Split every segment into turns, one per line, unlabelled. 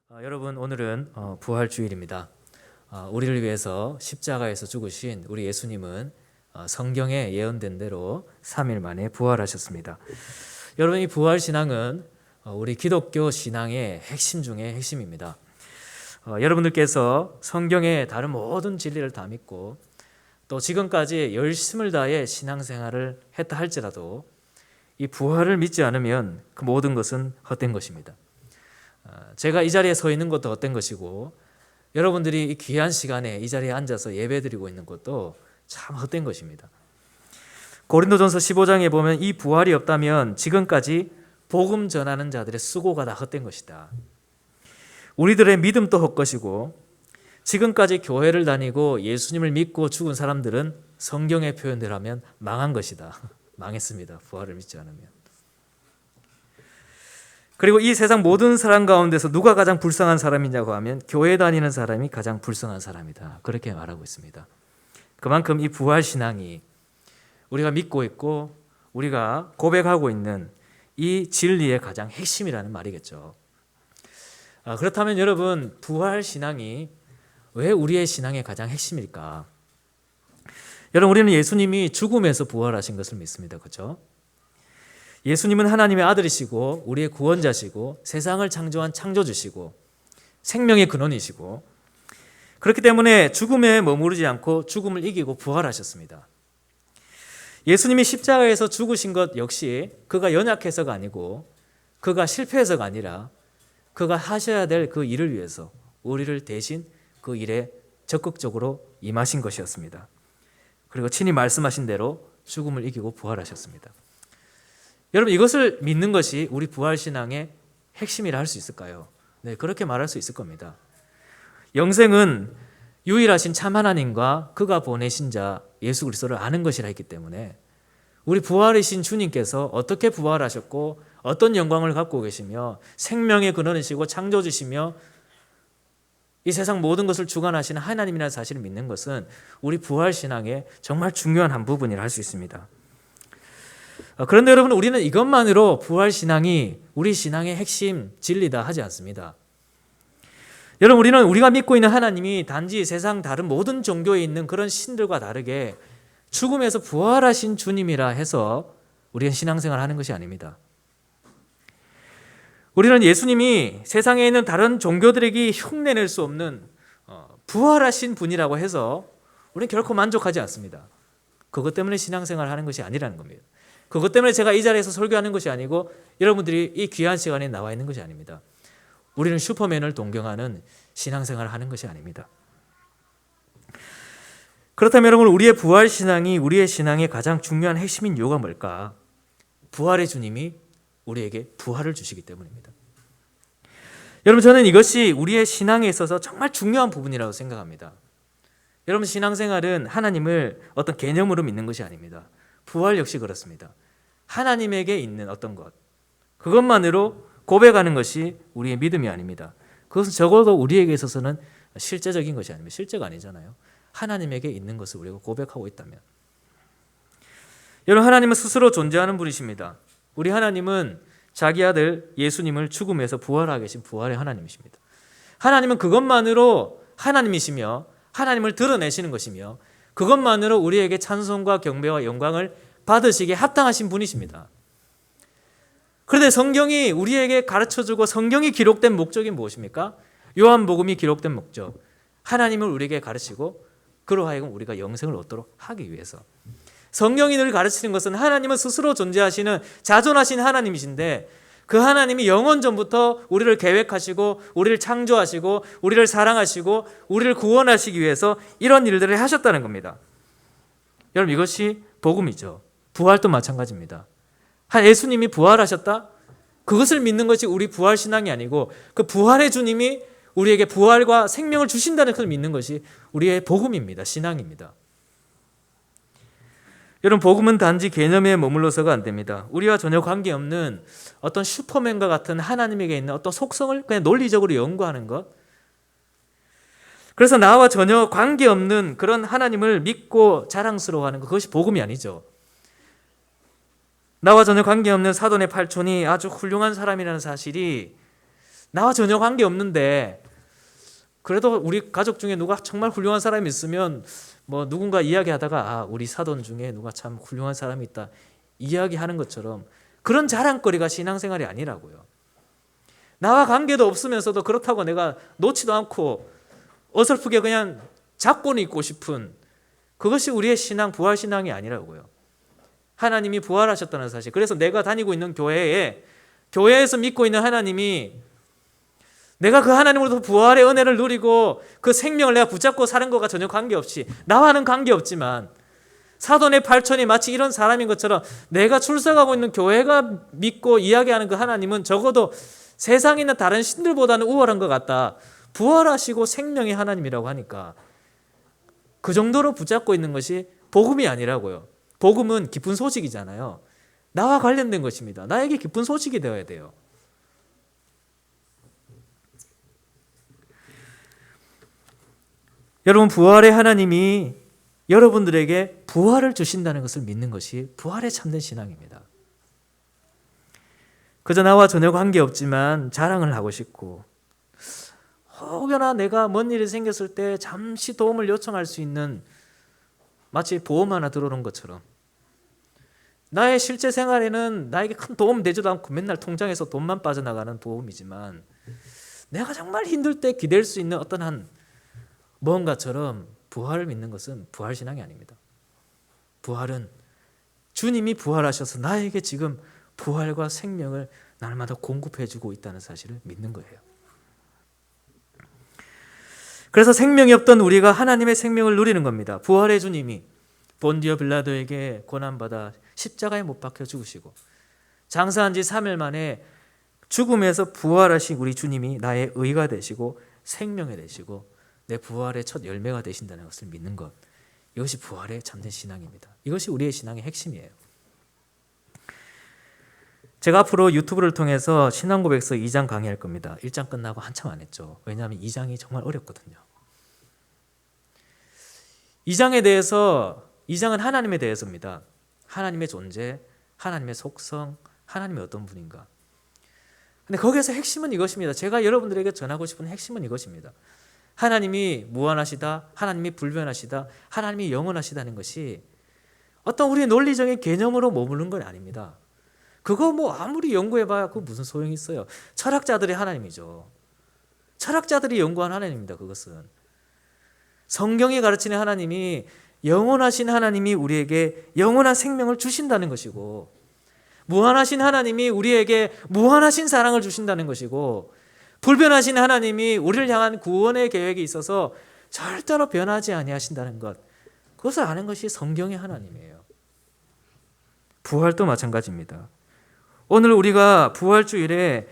여러분 오늘은 부활주일입니다. 우리를 위해서 십자가에서 죽으신 우리 예수님은 성경에 예언된 대로 3일 만에 부활하셨습니다. 여러분 이 부활신앙은 우리 기독교 신앙의 핵심 중의 핵심입니다. 여러분들께서 성경의 다른 모든 진리를 다 믿고 또 지금까지 열심을 다해 신앙생활을 했다 할지라도 이 부활을 믿지 않으면 그 모든 것은 헛된 것입니다. 제가 이 자리에 서 있는 것도 헛된 것이고 여러분들이 이 귀한 시간에 이 자리에 앉아서 예배드리고 있는 것도 참 헛된 것입니다. 고린도전서 15장에 보면 이 부활이 없다면 지금까지 복음 전하는 자들의 수고가 다 헛된 것이다. 우리들의 믿음도 헛것이고 지금까지 교회를 다니고 예수님을 믿고 죽은 사람들은 성경의 표현대로 하면 망한 것이다. 망했습니다. 부활을 믿지 않으면. 그리고 이 세상 모든 사람 가운데서 누가 가장 불쌍한 사람이냐고 하면 교회 다니는 사람이 가장 불쌍한 사람이다. 그렇게 말하고 있습니다. 그만큼 이 부활신앙이 우리가 믿고 있고 우리가 고백하고 있는 이 진리의 가장 핵심이라는 말이겠죠. 그렇다면 여러분 부활신앙이 왜 우리의 신앙의 가장 핵심일까? 여러분 우리는 예수님이 죽음에서 부활하신 것을 믿습니다. 그렇죠? 예수님은 하나님의 아들이시고 우리의 구원자시고 세상을 창조한 창조주시고 생명의 근원이시고 그렇기 때문에 죽음에 머무르지 않고 죽음을 이기고 부활하셨습니다. 예수님이 십자가에서 죽으신 것 역시 그가 연약해서가 아니고 그가 실패해서가 아니라 그가 하셔야 될 그 일을 위해서 우리를 대신 그 일에 적극적으로 임하신 것이었습니다. 그리고 친히 말씀하신 대로 죽음을 이기고 부활하셨습니다. 여러분 이것을 믿는 것이 우리 부활신앙의 핵심이라 할 수 있을까요? 네, 그렇게 말할 수 있을 겁니다. 영생은 유일하신 참 하나님과 그가 보내신 자 예수 그리스도를 아는 것이라 했기 때문에 우리 부활이신 주님께서 어떻게 부활하셨고 어떤 영광을 갖고 계시며 생명의 근원이시고 창조주시며 이 세상 모든 것을 주관하시는 하나님이라는 사실을 믿는 것은 우리 부활신앙의 정말 중요한 한 부분이라 할 수 있습니다. 그런데 여러분 우리는 이것만으로 부활신앙이 우리 신앙의 핵심 진리다 하지 않습니다. 여러분 우리는 우리가 믿고 있는 하나님이 단지 세상 다른 모든 종교에 있는 그런 신들과 다르게 죽음에서 부활하신 주님이라 해서 우리는 신앙생활을 하는 것이 아닙니다. 우리는 예수님이 세상에 있는 다른 종교들에게 흉내낼 수 없는 부활하신 분이라고 해서 우리는 결코 만족하지 않습니다. 그것 때문에 신앙생활을 하는 것이 아니라는 겁니다. 그것 때문에 제가 이 자리에서 설교하는 것이 아니고 여러분들이 이 귀한 시간에 나와 있는 것이 아닙니다. 우리는 슈퍼맨을 동경하는 신앙생활을 하는 것이 아닙니다. 그렇다면 여러분 우리의 부활신앙이 우리의 신앙의 가장 중요한 핵심인 이유가 뭘까? 부활의 주님이 우리에게 부활을 주시기 때문입니다. 여러분 저는 이것이 우리의 신앙에 있어서 정말 중요한 부분이라고 생각합니다. 여러분 신앙생활은 하나님을 어떤 개념으로 믿는 것이 아닙니다. 부활 역시 그렇습니다. 하나님에게 있는 어떤 것 그것만으로 고백하는 것이 우리의 믿음이 아닙니다. 그것은 적어도 우리에게 있어서는 실제적인 것이 아닙니다. 실제가 아니잖아요. 하나님에게 있는 것을 우리가 고백하고 있다면 여러분 하나님은 스스로 존재하는 분이십니다. 우리 하나님은 자기 아들 예수님을 죽음에서 부활하게 하신 부활의 하나님이십니다. 하나님은 그것만으로 하나님이시며 하나님을 드러내시는 것이며 그것만으로 우리에게 찬송과 경배와 영광을 받으시기에 합당하신 분이십니다. 그런데 성경이 우리에게 가르쳐주고 성경이 기록된 목적이 무엇입니까? 요한복음이 기록된 목적 하나님을 우리에게 가르치고 그로 하여금 우리가 영생을 얻도록 하기 위해서 성경이 늘 가르치는 것은 하나님은 스스로 존재하시는 자존하신 하나님이신데 그 하나님이 영원 전부터 우리를 계획하시고 우리를 창조하시고 우리를 사랑하시고 우리를 구원하시기 위해서 이런 일들을 하셨다는 겁니다. 여러분 이것이 복음이죠. 부활도 마찬가지입니다. 예수님이 부활하셨다? 그것을 믿는 것이 우리 부활신앙이 아니고 그 부활의 주님이 우리에게 부활과 생명을 주신다는 것을 믿는 것이 우리의 복음입니다. 신앙입니다. 여러분 복음은 단지 개념에 머물러서가 안 됩니다. 우리와 전혀 관계없는 어떤 슈퍼맨과 같은 하나님에게 있는 어떤 속성을 그냥 논리적으로 연구하는 것 그래서 나와 전혀 관계없는 그런 하나님을 믿고 자랑스러워하는 것 그것이 복음이 아니죠. 나와 전혀 관계없는 사돈의 팔촌이 아주 훌륭한 사람이라는 사실이 나와 전혀 관계없는데 그래도 우리 가족 중에 누가 정말 훌륭한 사람이 있으면 뭐 누군가 이야기하다가 우리 사돈 중에 누가 참 훌륭한 사람이 있다 이야기하는 것처럼 그런 자랑거리가 신앙생활이 아니라고요. 나와 관계도 없으면서도 그렇다고 내가 놓지도 않고 어설프게 그냥 잡고는 있고 싶은 그것이 우리의 신앙, 부활신앙이 아니라고요. 하나님이 부활하셨다는 사실. 그래서 내가 다니고 있는 교회에서 믿고 있는 하나님이 내가 그 하나님으로부터 부활의 은혜를 누리고 그 생명을 내가 붙잡고 사는 것과 전혀 관계없이 나와는 관계없지만 사돈의 팔촌이 마치 이런 사람인 것처럼 내가 출석하고 있는 교회가 믿고 이야기하는 그 하나님은 적어도 세상에 있는 다른 신들보다는 우월한 것 같다. 부활하시고 생명의 하나님이라고 하니까 그 정도로 붙잡고 있는 것이 복음이 아니라고요. 복음은 기쁜 소식이잖아요. 나와 관련된 것입니다. 나에게 기쁜 소식이 되어야 돼요. 여러분, 부활의 하나님이 여러분들에게 부활을 주신다는 것을 믿는 것이 부활의 참된 신앙입니다. 그저 나와 전혀 관계없지만 자랑을 하고 싶고 혹여나 내가 뭔 일이 생겼을 때 잠시 도움을 요청할 수 있는 마치 보험 하나 들어오는 것처럼 나의 실제 생활에는 나에게 큰 도움 되지도 않고 맨날 통장에서 돈만 빠져나가는 보험이지만 내가 정말 힘들 때 기댈 수 있는 어떤 한 뭔가처럼 부활을 믿는 것은 부활신앙이 아닙니다. 부활은 주님이 부활하셔서 나에게 지금 부활과 생명을 날마다 공급해주고 있다는 사실을 믿는 거예요. 그래서 생명이 없던 우리가 하나님의 생명을 누리는 겁니다. 부활의 주님이 본디오 빌라도에게 고난받아 십자가에 못 박혀 죽으시고 장사한 지 3일 만에 죽음에서 부활하신 우리 주님이 나의 의가 되시고 생명이 되시고 내 부활의 첫 열매가 되신다는 것을 믿는 것, 이것이 부활의 참된 신앙입니다. 이것이 우리의 신앙의 핵심이에요. 제가 앞으로 유튜브를 통해서 신앙고백서 2장 강의할 겁니다. 1장 끝나고 한참 안 했죠. 왜냐하면 2장이 정말 어렵거든요. 2장은 하나님에 대해서입니다. 하나님의 존재, 하나님의 속성, 하나님의 어떤 분인가. 근데 거기에서 핵심은 이것입니다. 제가 여러분들에게 전하고 싶은 핵심은 이것입니다. 하나님이 무한하시다, 하나님이 불변하시다, 하나님이 영원하시다는 것이 어떤 우리의 논리적인 개념으로 머무르는 건 아닙니다. 그거 뭐 아무리 연구해봐야 그 무슨 소용이 있어요. 철학자들의 하나님이죠. 철학자들이 연구한 하나님입니다. 그것은 성경이 가르치는 하나님이 영원하신 하나님이 우리에게 영원한 생명을 주신다는 것이고 무한하신 하나님이 우리에게 무한하신 사랑을 주신다는 것이고 불변하신 하나님이 우리를 향한 구원의 계획이 있어서 절대로 변하지 아니하신다는 것, 그것을 아는 것이 성경의 하나님이에요. 부활도 마찬가지입니다. 오늘 우리가 부활주일에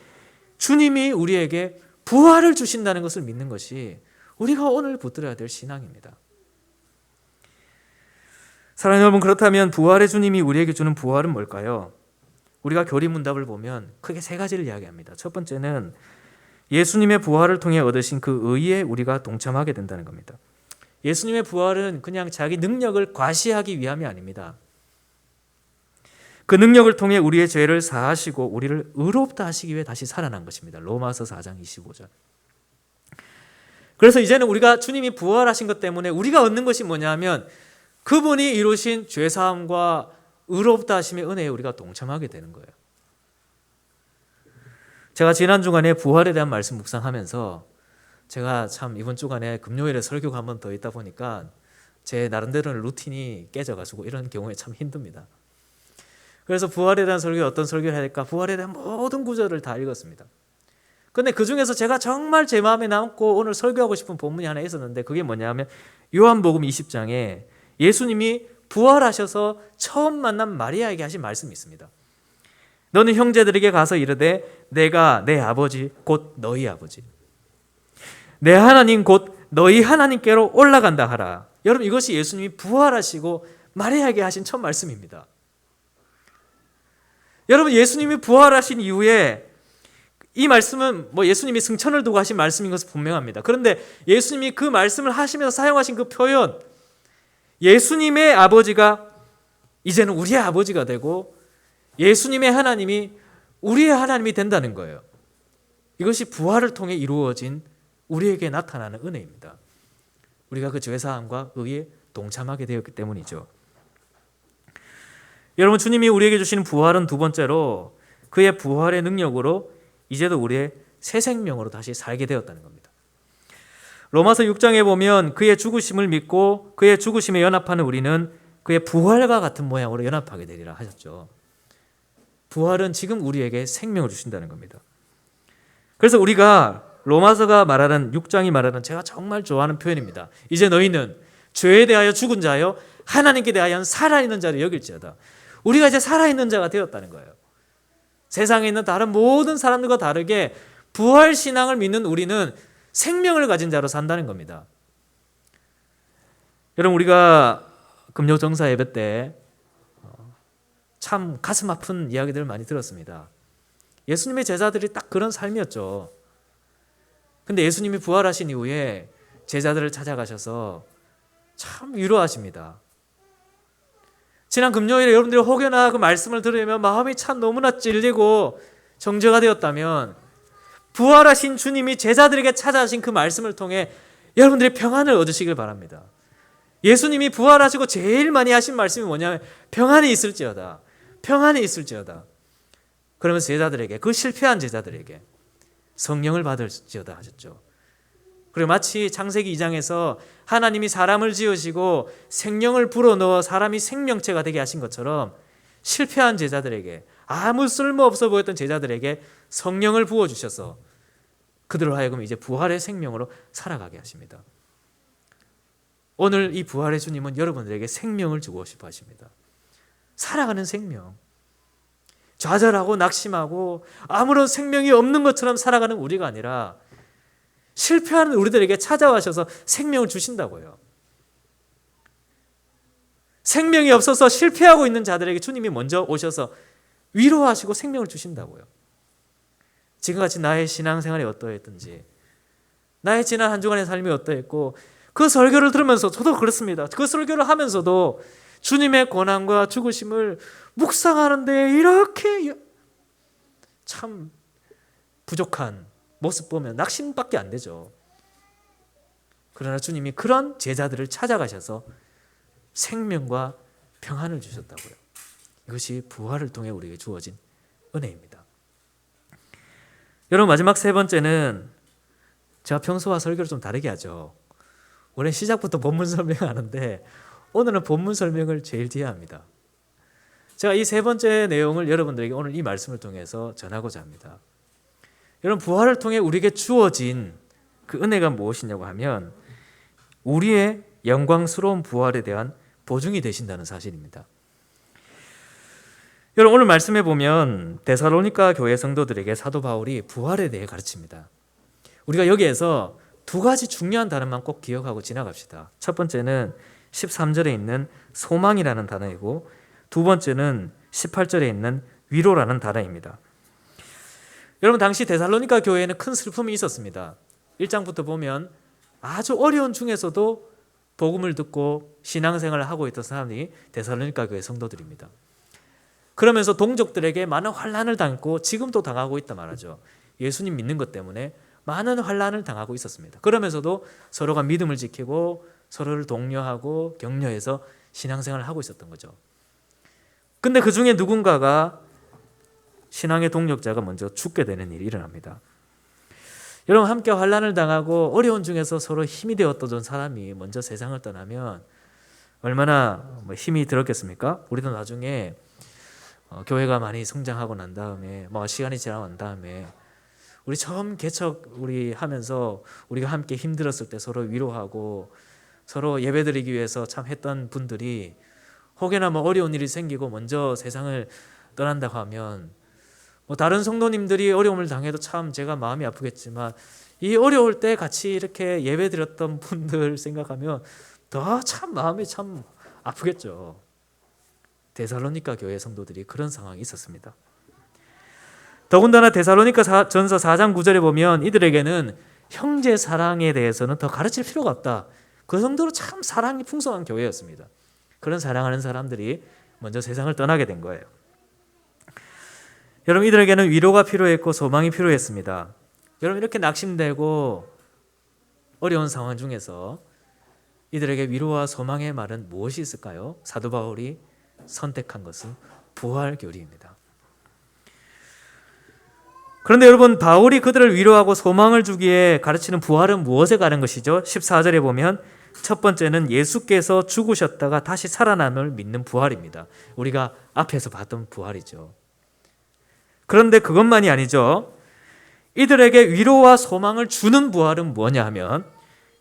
주님이 우리에게 부활을 주신다는 것을 믿는 것이 우리가 오늘 붙들어야 될 신앙입니다. 사랑하는 여러분, 그렇다면 부활의 주님이 우리에게 주는 부활은 뭘까요? 우리가 교리문답을 보면 크게 세 가지를 이야기합니다. 첫 번째는 예수님의 부활을 통해 얻으신 그 의에 우리가 동참하게 된다는 겁니다. 예수님의 부활은 그냥 자기 능력을 과시하기 위함이 아닙니다. 그 능력을 통해 우리의 죄를 사하시고 우리를 의롭다 하시기 위해 다시 살아난 것입니다. 로마서 4장 25절. 그래서 이제는 우리가 주님이 부활하신 것 때문에 우리가 얻는 것이 뭐냐면 그분이 이루신 죄사함과 의롭다 하심의 은혜에 우리가 동참하게 되는 거예요. 제가 지난 주간에 부활에 대한 말씀 묵상하면서 제가 참 이번 주간에 금요일에 설교가 한 번 더 있다 보니까 제 나름대로는 루틴이 깨져가지고 이런 경우에 참 힘듭니다. 그래서 부활에 대한 설교, 어떤 설교를 해야 될까? 부활에 대한 모든 구절을 다 읽었습니다. 근데 그 중에서 제가 정말 제 마음에 남고 오늘 설교하고 싶은 본문이 하나 있었는데 그게 뭐냐면 요한복음 20장에 예수님이 부활하셔서 처음 만난 마리아에게 하신 말씀이 있습니다. 너는 형제들에게 가서 이르되 내가 내 아버지 곧 너희 아버지 내 하나님 곧 너희 하나님께로 올라간다 하라. 여러분, 이것이 예수님이 부활하시고 마리아에게 하신 첫 말씀입니다. 여러분, 예수님이 부활하신 이후에 이 말씀은 뭐 예수님이 승천을 두고 하신 말씀인 것은 분명합니다. 그런데 예수님이 그 말씀을 하시면서 사용하신 그 표현, 예수님의 아버지가 이제는 우리의 아버지가 되고 예수님의 하나님이 우리의 하나님이 된다는 거예요. 이것이 부활을 통해 이루어진 우리에게 나타나는 은혜입니다. 우리가 그 죄사함과 의에 동참하게 되었기 때문이죠. 여러분, 주님이 우리에게 주시는 부활은 두 번째로 그의 부활의 능력으로 이제도 우리의 새 생명으로 다시 살게 되었다는 겁니다. 로마서 6장에 보면 그의 죽으심을 믿고 그의 죽으심에 연합하는 우리는 그의 부활과 같은 모양으로 연합하게 되리라 하셨죠. 부활은 지금 우리에게 생명을 주신다는 겁니다. 그래서 우리가 로마서가 말하는 6장이 말하는 제가 정말 좋아하는 표현입니다. 이제 너희는 죄에 대하여 죽은 자여 하나님께 대하여 살아있는 자를 여길지어다. 우리가 이제 살아있는 자가 되었다는 거예요. 세상에 있는 다른 모든 사람들과 다르게 부활 신앙을 믿는 우리는 생명을 가진 자로 산다는 겁니다. 여러분, 우리가 금요 정사 예배 때 참 가슴 아픈 이야기들을 많이 들었습니다. 예수님의 제자들이 딱 그런 삶이었죠. 근데 예수님이 부활하신 이후에 제자들을 찾아가셔서 참 위로하십니다. 지난 금요일에 여러분들이 혹여나 그 말씀을 들으면 마음이 참 너무나 찔리고 정죄가 되었다면 부활하신 주님이 제자들에게 찾아가신 그 말씀을 통해 여러분들이 평안을 얻으시길 바랍니다. 예수님이 부활하시고 제일 많이 하신 말씀이 뭐냐면 평안이 있을지어다. 평안이 있을지어다. 그러면서 제자들에게, 그 실패한 제자들에게 성령을 받을지어다 하셨죠. 그리고 마치 창세기 2장에서 하나님이 사람을 지으시고 생명을 불어넣어 사람이 생명체가 되게 하신 것처럼 실패한 제자들에게, 아무 쓸모없어 보였던 제자들에게 성령을 부어주셔서 그들로 하여금 이제 부활의 생명으로 살아가게 하십니다. 오늘 이 부활의 주님은 여러분들에게 생명을 주고 싶어 하십니다. 살아가는 생명. 좌절하고 낙심하고 아무런 생명이 없는 것처럼 살아가는 우리가 아니라 실패하는 우리들에게 찾아와셔서 생명을 주신다고요. 생명이 없어서 실패하고 있는 자들에게 주님이 먼저 오셔서 위로하시고 생명을 주신다고요. 지금같이 나의 신앙생활이 어떠했든지, 나의 지난 한 주간의 삶이 어떠했고, 그 설교를 들으면서 저도 그렇습니다. 그 설교를 하면서도 주님의 고난과 죽으심을 묵상하는데 이렇게 참 부족한 모습 보면 낙심밖에 안 되죠. 그러나 주님이 그런 제자들을 찾아가셔서 생명과 평안을 주셨다고요. 이것이 부활을 통해 우리에게 주어진 은혜입니다. 여러분, 마지막 세 번째는 제가 평소와 설교를 좀 다르게 하죠. 원래 시작부터 본문 설명하는데 오늘은 본문 설명을 제일 뒤에 합니다. 제가 이 세 번째 내용을 여러분들에게 오늘 이 말씀을 통해서 전하고자 합니다. 여러분, 부활을 통해 우리에게 주어진 그 은혜가 무엇이냐고 하면 우리의 영광스러운 부활에 대한 보증이 되신다는 사실입니다. 여러분, 오늘 말씀해 보면 데살로니가 교회 성도들에게 사도 바울이 부활에 대해 가르칩니다. 우리가 여기에서 두 가지 중요한 단어만 꼭 기억하고 지나갑시다. 첫 번째는 13절에 있는 소망이라는 단어이고, 두 번째는 18절에 있는 위로라는 단어입니다. 여러분, 당시 데살로니가 교회에는 큰 슬픔이 있었습니다. 1장부터 보면 아주 어려운 중에서도 복음을 듣고 신앙생활을 하고 있던 사람이 데살로니가 교회 성도들입니다. 그러면서 동족들에게 많은 환난을 당했고 지금도 당하고 있다 말하죠. 예수님 믿는 것 때문에 많은 환난을 당하고 있었습니다. 그러면서도 서로가 믿음을 지키고 서로를 독려하고 격려해서 신앙생활을 하고 있었던 거죠. 근데 그 중에 누군가가, 신앙의 동력자가 먼저 죽게 되는 일이 일어납니다. 여러분, 함께 환난을 당하고 어려운 중에서 서로 힘이 되었던 사람이 먼저 세상을 떠나면 얼마나 힘이 들었겠습니까? 우리도 나중에 교회가 많이 성장하고 난 다음에 시간이 지나고 난 다음에 우리 처음 개척 우리 하면서 우리가 함께 힘들었을 때 서로 위로하고 서로 예배드리기 위해서 참 했던 분들이 혹여나 어려운 일이 생기고 먼저 세상을 떠난다고 하면 다른 성도님들이 어려움을 당해도 참 제가 마음이 아프겠지만 이 어려울 때 같이 이렇게 예배드렸던 분들 생각하면 더 참 마음이 참 아프겠죠. 데살로니가 교회 성도들이 그런 상황이 있었습니다. 더군다나 데살로니가 전서 4장 9절에 보면 이들에게는 형제 사랑에 대해서는 더 가르칠 필요가 없다. 그 정도로 참 사랑이 풍성한 교회였습니다. 그런 사랑하는 사람들이 먼저 세상을 떠나게 된 거예요. 여러분, 이들에게는 위로가 필요했고 소망이 필요했습니다. 여러분, 이렇게 낙심되고 어려운 상황 중에서 이들에게 위로와 소망의 말은 무엇이 있을까요? 사도 바울이 선택한 것은 부활교리입니다. 그런데 여러분, 바울이 그들을 위로하고 소망을 주기에 가르치는 부활은 무엇에 관한 것이죠? 14절에 보면 첫 번째는 예수께서 죽으셨다가 다시 살아남을 믿는 부활입니다. 우리가 앞에서 봤던 부활이죠. 그런데 그것만이 아니죠. 이들에게 위로와 소망을 주는 부활은 뭐냐 하면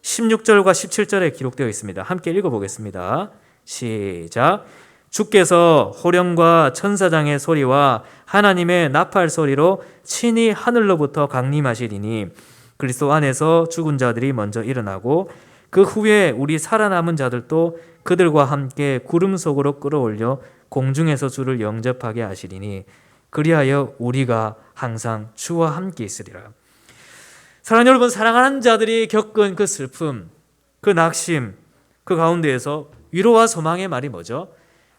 16절과 17절에 기록되어 있습니다. 함께 읽어보겠습니다. 시작. 주께서 호령과 천사장의 소리와 하나님의 나팔 소리로 친히 하늘로부터 강림하시리니 그리스도 안에서 죽은 자들이 먼저 일어나고 그 후에 우리 살아남은 자들도 그들과 함께 구름 속으로 끌어올려 공중에서 주를 영접하게 하시리니 그리하여 우리가 항상 주와 함께 있으리라. 사랑하는 여러분, 사랑하는 자들이 겪은 그 슬픔, 그 낙심, 그 가운데에서 위로와 소망의 말이 뭐죠?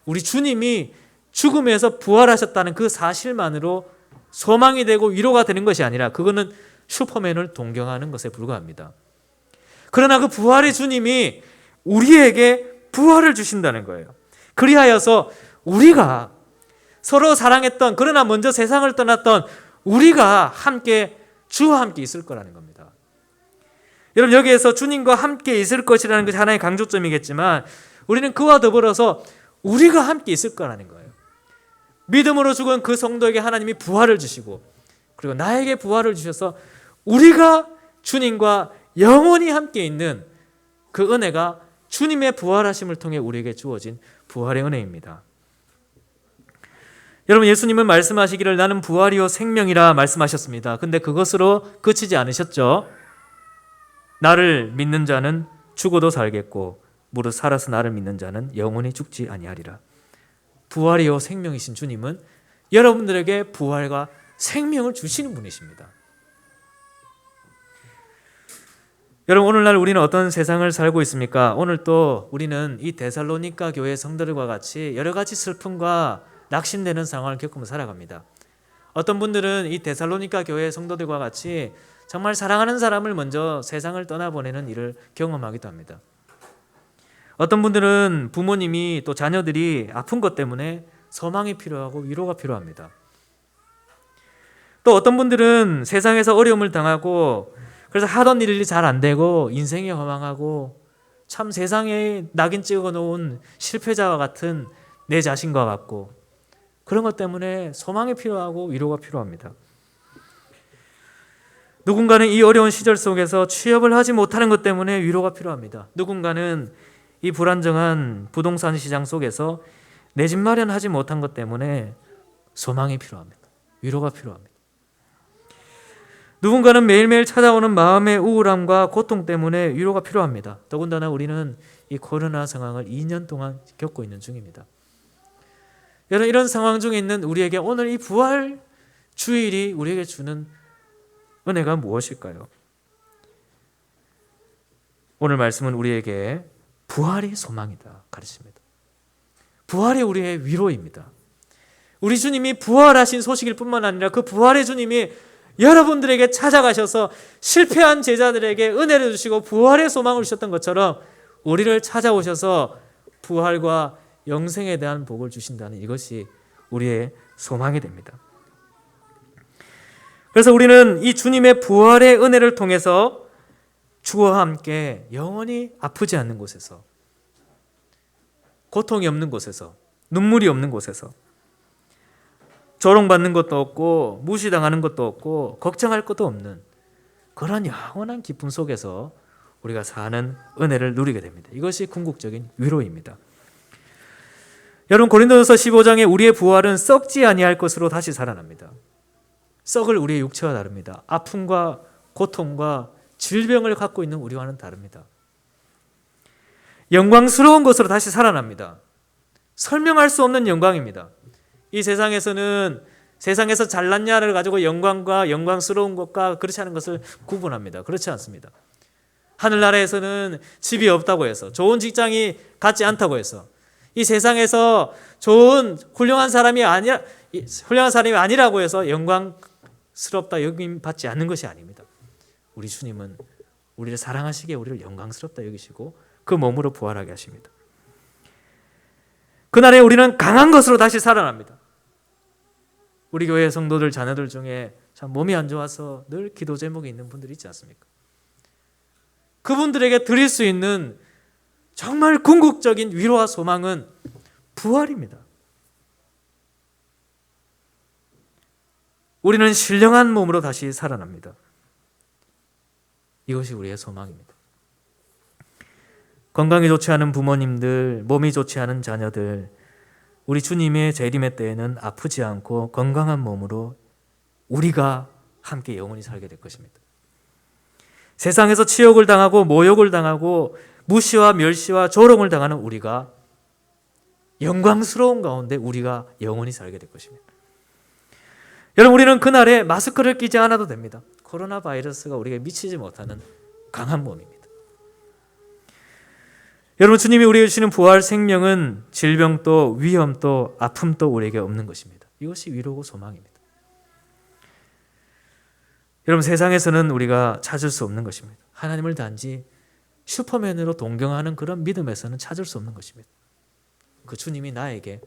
우리 주님이 죽음에서 부활하셨다는 그 사실만으로 소망이 되고 위로가 되는 것이 아니라 그거는 슈퍼맨을 동경하는 것에 불과합니다. 그러나 그 부활의 주님이 우리에게 부활을 주신다는 거예요. 그리하여서 우리가 서로 사랑했던, 그러나 먼저 세상을 떠났던 우리가 함께 주와 함께 있을 거라는 겁니다. 여러분, 여기에서 주님과 함께 있을 것이라는 것이 하나의 강조점이겠지만 우리는 그와 더불어서 우리가 함께 있을 거라는 거예요. 믿음으로 죽은 그 성도에게 하나님이 부활을 주시고 그리고 나에게 부활을 주셔서 우리가 주님과 영원히 함께 있는 그 은혜가 주님의 부활하심을 통해 우리에게 주어진 부활의 은혜입니다. 여러분, 예수님은 말씀하시기를 나는 부활이요 생명이라 말씀하셨습니다. 근데 그것으로 그치지 않으셨죠. 나를 믿는 자는 죽어도 살겠고 무릇 살아서 나를 믿는 자는 영원히 죽지 아니하리라. 부활이요 생명이신 주님은 여러분들에게 부활과 생명을 주시는 분이십니다. 여러분, 오늘날 우리는 어떤 세상을 살고 있습니까? 오늘 또 우리는 이 데살로니가 교회 성도들과 같이 여러 가지 슬픔과 낙심되는 상황을 겪으며 살아갑니다. 어떤 분들은 이 데살로니가 교회 성도들과 같이 정말 사랑하는 사람을 먼저 세상을 떠나보내는 일을 경험하기도 합니다. 어떤 분들은 부모님이 또 자녀들이 아픈 것 때문에 소망이 필요하고 위로가 필요합니다. 또 어떤 분들은 세상에서 어려움을 당하고 그래서 하던 일이 잘 안 되고 인생이 허망하고 참 세상에 낙인 찍어 놓은 실패자와 같은 내 자신과 같고 그런 것 때문에 소망이 필요하고 위로가 필요합니다. 누군가는 이 어려운 시절 속에서 취업을 하지 못하는 것 때문에 위로가 필요합니다. 누군가는 이 불안정한 부동산 시장 속에서 내 집 마련하지 못한 것 때문에 소망이 필요합니다. 위로가 필요합니다. 누군가는 매일매일 찾아오는 마음의 우울함과 고통 때문에 위로가 필요합니다. 더군다나 우리는 이 코로나 상황을 2년 동안 겪고 있는 중입니다. 여러분, 이런 상황 중에 있는 우리에게 오늘 이 부활 주일이 우리에게 주는 은혜가 무엇일까요? 오늘 말씀은 우리에게 부활이 소망이다 가르칩니다. 부활이 우리의 위로입니다. 우리 주님이 부활하신 소식일 뿐만 아니라 그 부활의 주님이 여러분들에게 찾아가셔서 실패한 제자들에게 은혜를 주시고 부활의 소망을 주셨던 것처럼 우리를 찾아오셔서 부활과 영생에 대한 복을 주신다는 이것이 우리의 소망이 됩니다. 그래서 우리는 이 주님의 부활의 은혜를 통해서 주와 함께 영원히 아프지 않는 곳에서, 고통이 없는 곳에서, 눈물이 없는 곳에서, 조롱받는 것도 없고 무시당하는 것도 없고 걱정할 것도 없는 그런 영원한 기쁨 속에서 우리가 사는 은혜를 누리게 됩니다. 이것이 궁극적인 위로입니다. 여러분, 고린도전서 15장에 우리의 부활은 썩지 아니할 것으로 다시 살아납니다. 썩을 우리의 육체와 다릅니다. 아픔과 고통과 질병을 갖고 있는 우리와는 다릅니다. 영광스러운 것으로 다시 살아납니다. 설명할 수 없는 영광입니다. 이 세상에서는 세상에서 잘났냐를 가지고 영광과 영광스러운 것과 그렇지 않은 것을 구분합니다. 그렇지 않습니다. 하늘나라에서는 집이 없다고 해서, 좋은 직장이 갖지 않다고 해서, 이 세상에서 좋은 훌륭한 사람이 아니라고 해서 영광스럽다 여김 받지 않는 것이 아닙니다. 우리 주님은 우리를 사랑하시기에 우리를 영광스럽다 여기시고 그 몸으로 부활하게 하십니다. 그날에 우리는 강한 것으로 다시 살아납니다. 우리 교회 성도들 자녀들 중에 참 몸이 안 좋아서 늘 기도 제목이 있는 분들이 있지 않습니까? 그분들에게 드릴 수 있는 정말 궁극적인 위로와 소망은 부활입니다. 우리는 신령한 몸으로 다시 살아납니다. 이것이 우리의 소망입니다. 건강이 좋지 않은 부모님들, 몸이 좋지 않은 자녀들, 우리 주님의 재림의 때에는 아프지 않고 건강한 몸으로 우리가 함께 영원히 살게 될 것입니다. 세상에서 치욕을 당하고 모욕을 당하고 무시와 멸시와 조롱을 당하는 우리가 영광스러운 가운데 우리가 영원히 살게 될 것입니다. 여러분, 우리는 그날에 마스크를 끼지 않아도 됩니다. 코로나 바이러스가 우리에게 미치지 못하는 강한 몸입니다. 여러분, 주님이 우리에게 주시는 부활 생명은 질병도 위험도 아픔도 우리에게 없는 것입니다. 이것이 위로고 소망입니다. 여러분, 세상에서는 우리가 찾을 수 없는 것입니다. 하나님을 단지 슈퍼맨으로 동경하는 그런 믿음에서는 찾을 수 없는 것입니다. 그 주님이 나에게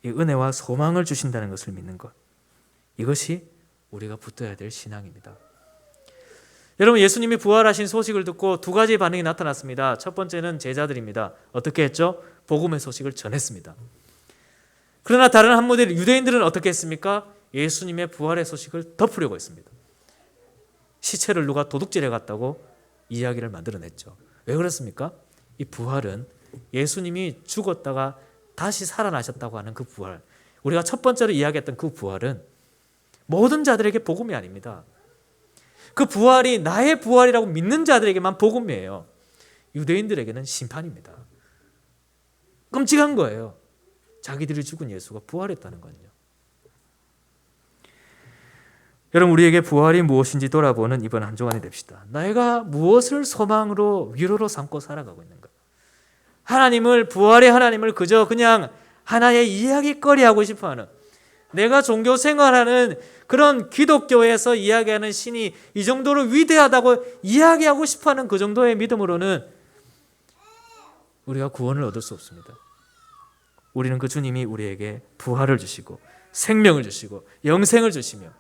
이 은혜와 소망을 주신다는 것을 믿는 것, 이것이 우리가 붙어야 될 신앙입니다. 여러분, 예수님이 부활하신 소식을 듣고 두 가지 반응이 나타났습니다. 첫 번째는 제자들입니다. 어떻게 했죠? 복음의 소식을 전했습니다. 그러나 다른 한 무리 유대인들은 어떻게 했습니까? 예수님의 부활의 소식을 덮으려고 했습니다. 시체를 누가 도둑질해 갔다고 이야기를 만들어냈죠. 왜 그렇습니까? 이 부활은 예수님이 죽었다가 다시 살아나셨다고 하는 그 부활, 우리가 첫 번째로 이야기했던 그 부활은 모든 자들에게 복음이 아닙니다. 그 부활이 나의 부활이라고 믿는 자들에게만 복음이에요. 유대인들에게는 심판입니다. 끔찍한 거예요. 자기들이 죽은 예수가 부활했다는 건요. 여러분, 우리에게 부활이 무엇인지 돌아보는 이번 한 주간이 됩시다. 내가 무엇을 소망으로 위로로 삼고 살아가고 있는가? 하나님을, 부활의 하나님을 그냥 하나의 이야기거리 하고 싶어하는, 내가 종교 생활하는 그런 기독교에서 이야기하는 신이 이 정도로 위대하다고 이야기하고 싶어하는 그 정도의 믿음으로는 우리가 구원을 얻을 수 없습니다. 우리는 그 주님이 우리에게 부활을 주시고 생명을 주시고 영생을 주시며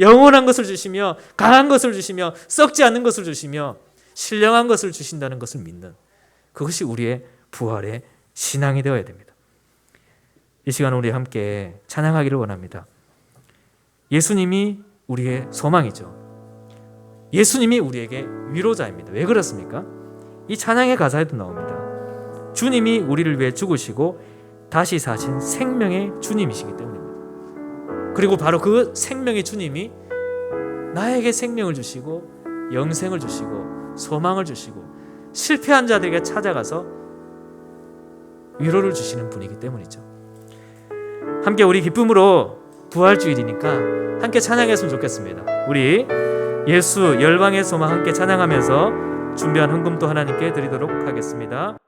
영원한 것을 주시며 강한 것을 주시며 썩지 않는 것을 주시며 신령한 것을 주신다는 것을 믿는, 그것이 우리의 부활의 신앙이 되어야 됩니다. 이 시간 우리 함께 찬양하기를 원합니다. 예수님이 우리의 소망이죠. 예수님이 우리에게 위로자입니다. 왜 그렇습니까? 이 찬양의 가사에도 나옵니다. 주님이 우리를 위해 죽으시고 다시 사신 생명의 주님이시기 때문입니다. 그리고 바로 그 생명의 주님이 나에게 생명을 주시고 영생을 주시고 소망을 주시고 실패한 자들에게 찾아가서 위로를 주시는 분이기 때문이죠. 함께 우리 기쁨으로 부활주일이니까 함께 찬양했으면 좋겠습니다. 우리 예수 열방의 소망 함께 찬양하면서 준비한 헌금도 하나님께 드리도록 하겠습니다.